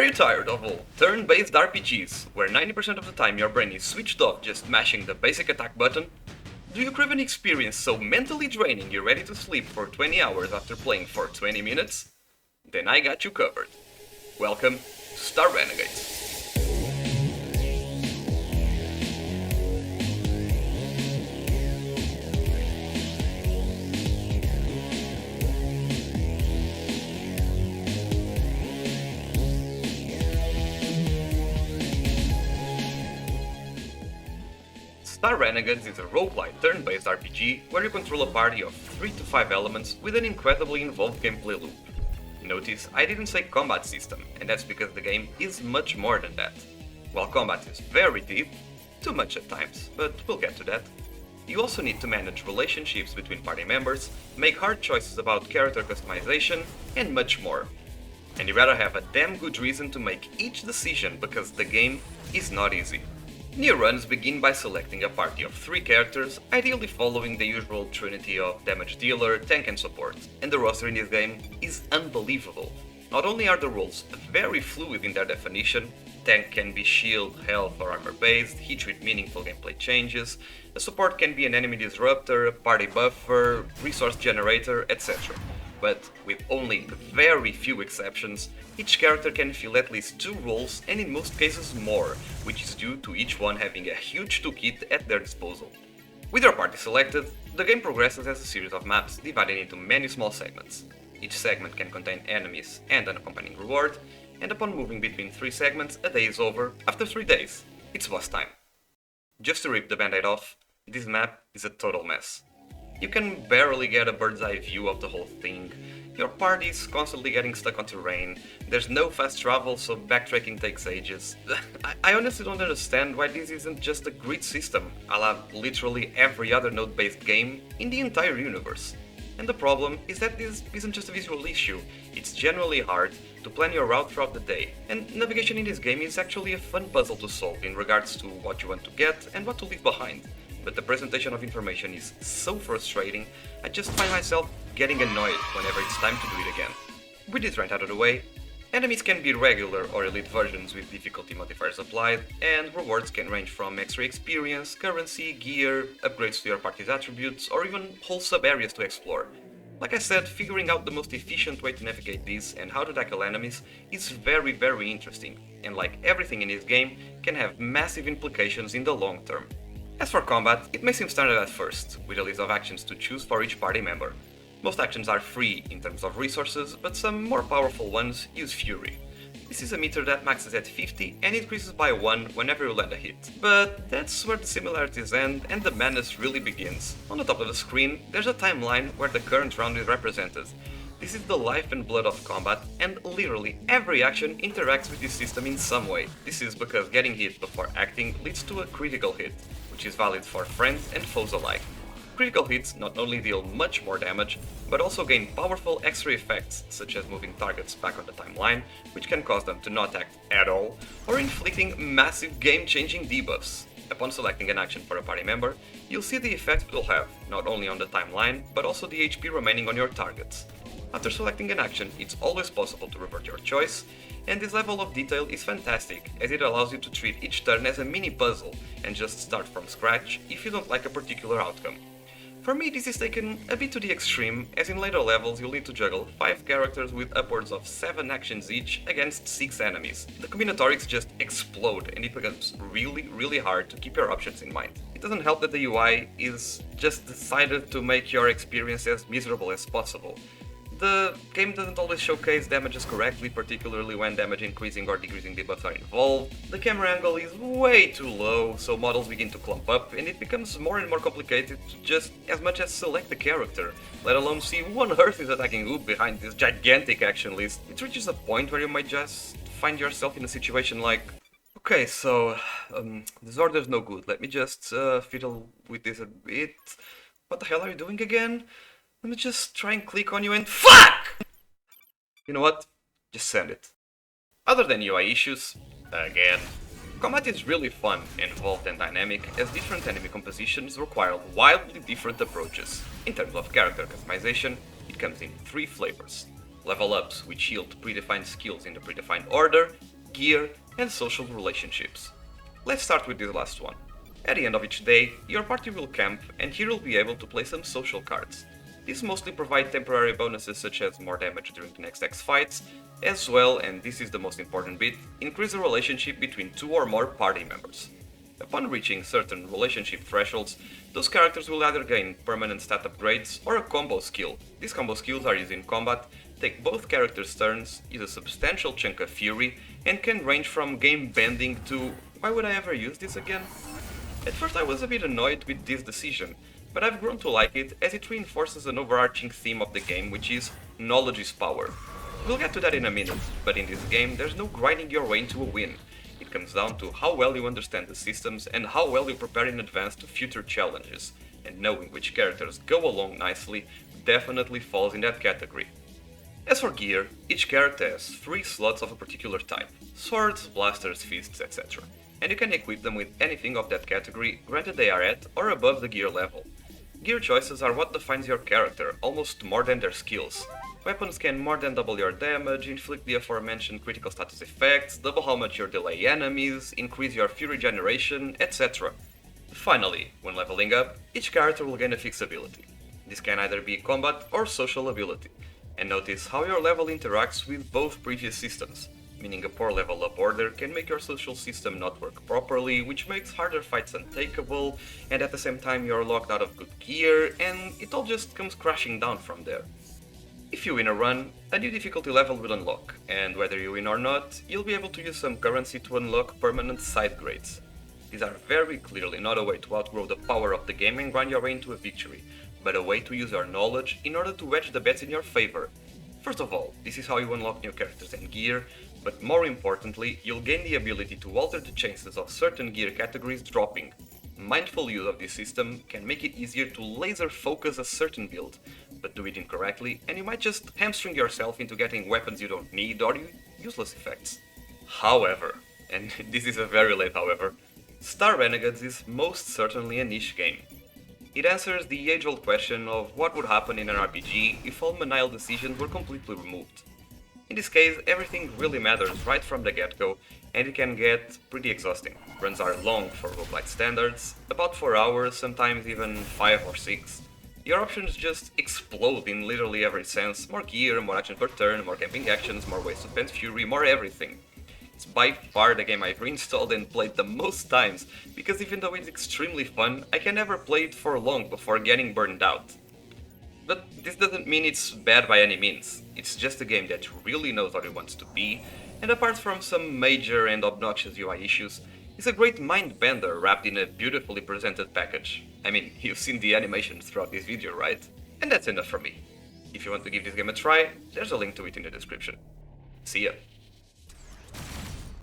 Are you tired of all turn-based RPGs, where 90% of the time your brain is switched off just mashing the basic attack button? Do you crave an experience so mentally draining you're ready to sleep for 20 hours after playing for 20 minutes? Then I got you covered. Welcome to Star Renegades. Star Renegades is a roguelite turn-based RPG where you control a party of 3 to 5 elements with an incredibly involved gameplay loop. Notice I didn't say combat system, and that's because the game is much more than that. While combat is very deep, too much at times, but we'll get to that. You also need to manage relationships between party members, make hard choices about character customization, and much more. And you better have a damn good reason to make each decision because the game is not easy. New runs begin by selecting a party of 3 characters, ideally following the usual trinity of damage dealer, tank and support, and the roster in this game is unbelievable. Not only are the roles very fluid in their definition, tank can be shield, health or armor based, each with meaningful gameplay changes, a support can be an enemy disruptor, party buffer, resource generator, etc. But with only very few exceptions, each character can fill at least 2 roles and in most cases more, which is due to each one having a huge toolkit at their disposal. With your party selected, the game progresses as a series of maps divided into many small segments. Each segment can contain enemies and an accompanying reward, and upon moving between 3 segments, a day is over. After 3 days, it's boss time. Just to rip the band-aid off, this map is a total mess. You can barely get a bird's eye view of the whole thing, your party is constantly getting stuck on terrain, there's no fast travel so backtracking takes ages. I honestly don't understand why this isn't just a grid system, a la literally every other node-based game in the entire universe. And the problem is that this isn't just a visual issue, it's generally hard to plan your route throughout the day, and navigation in this game is actually a fun puzzle to solve in regards to what you want to get and what to leave behind. But the presentation of information is so frustrating, I just find myself getting annoyed whenever it's time to do it again. With this rant out of the way, enemies can be regular or elite versions with difficulty modifiers applied, and rewards can range from extra experience, currency, gear, upgrades to your party's attributes, or even whole sub-areas to explore. Like I said, figuring out the most efficient way to navigate these and how to tackle enemies is very interesting, and like everything in this game, can have massive implications in the long term. As for combat, it may seem standard at first, with a list of actions to choose for each party member. Most actions are free in terms of resources, but some more powerful ones use Fury. This is a meter that maxes at 50 and increases by 1 whenever you land a hit. But that's where the similarities end and the madness really begins. On the top of the screen, there's a timeline where the current round is represented. This is the life and blood of combat, and literally every action interacts with this system in some way. This is because getting hit before acting leads to a critical hit, which is valid for friends and foes alike. Critical hits not only deal much more damage, but also gain powerful extra effects, such as moving targets back on the timeline, which can cause them to not act at all, or inflicting massive game-changing debuffs. Upon selecting an action for a party member, you'll see the effect it will have, not only on the timeline, but also the HP remaining on your targets. After selecting an action, it's always possible to revert your choice, and this level of detail is fantastic, as it allows you to treat each turn as a mini puzzle, and just start from scratch if you don't like a particular outcome. For me, this is taken a bit to the extreme, as in later levels you'll need to juggle 5 characters with upwards of 7 actions each against 6 enemies. The combinatorics just explode, and it becomes really hard to keep your options in mind. It doesn't help that the UI is just decided to make your experience as miserable as possible. The game doesn't always showcase damages correctly, particularly when damage increasing or decreasing debuffs are involved. The camera angle is way too low, so models begin to clump up, and it becomes more and more complicated to just as much as select the character, let alone see who on earth is attacking who behind this gigantic action list. It reaches a point where you might just find yourself in a situation like, okay, so this order's no good, let me just fiddle with this a bit. What the hell are you doing again? Let me just try and click on you and FUCK! You know what? Just send it. Other than UI issues, again, combat is really fun, involved and dynamic, as different enemy compositions require wildly different approaches. In terms of character customization, it comes in 3 flavors. Level ups, which yield predefined skills in the predefined order, gear, and social relationships. Let's start with this last one. At the end of each day, your party will camp and here you'll be able to play some social cards. These mostly provide temporary bonuses such as more damage during the next X fights, as well, and this is the most important bit, increase the relationship between two or more party members. Upon reaching certain relationship thresholds, those characters will either gain permanent stat upgrades or a combo skill. These combo skills are used in combat, take both characters' turns, use a substantial chunk of fury, and can range from game bending to why would I ever use this again? At first I was a bit annoyed with this decision, but I've grown to like it as it reinforces an overarching theme of the game, which is knowledge is power. We'll get to that in a minute, but in this game there's no grinding your way into a win. It comes down to how well you understand the systems and how well you prepare in advance to future challenges, and knowing which characters go along nicely definitely falls in that category. As for gear, each character has 3 slots of a particular type: swords, blasters, fists, etc. And you can equip them with anything of that category, granted they are at or above the gear level. Gear choices are what defines your character, almost more than their skills. Weapons can more than double your damage, inflict the aforementioned critical status effects, double how much you delay enemies, increase your fury generation, etc. Finally, when leveling up, each character will gain a fixed ability. This can either be combat or social ability. And notice how your level interacts with both previous systems, meaning a poor level up order can make your social system not work properly, which makes harder fights untakeable, and at the same time you're locked out of good gear, and it all just comes crashing down from there. If you win a run, a new difficulty level will unlock, and whether you win or not, you'll be able to use some currency to unlock permanent side grades. These are very clearly not a way to outgrow the power of the game and grind your way into a victory, but a way to use your knowledge in order to wedge the bets in your favor. First of all, this is how you unlock new characters and gear, but more importantly, you'll gain the ability to alter the chances of certain gear categories dropping. Mindful use of this system can make it easier to laser focus a certain build, but do it incorrectly and you might just hamstring yourself into getting weapons you don't need or useless effects. However, and this is a very late however, Star Renegades is most certainly a niche game. It answers the age-old question of what would happen in an RPG if all manial decisions were completely removed. In this case, everything really matters right from the get-go, and it can get pretty exhausting. Runs are long for roguelite standards, about 4 hours, sometimes even 5 or 6. Your options just explode in literally every sense: more gear, more action per turn, more camping actions, more ways to spend fury, more everything. It's by far the game I've reinstalled and played the most times, because even though it's extremely fun, I can never play it for long before getting burned out. But this doesn't mean it's bad by any means. It's just a game that really knows what it wants to be, and apart from some major and obnoxious UI issues, is a great mind bender wrapped in a beautifully presented package. I mean, you've seen the animations throughout this video, right? And that's enough for me. If you want to give this game a try, there's a link to it in the description. See ya!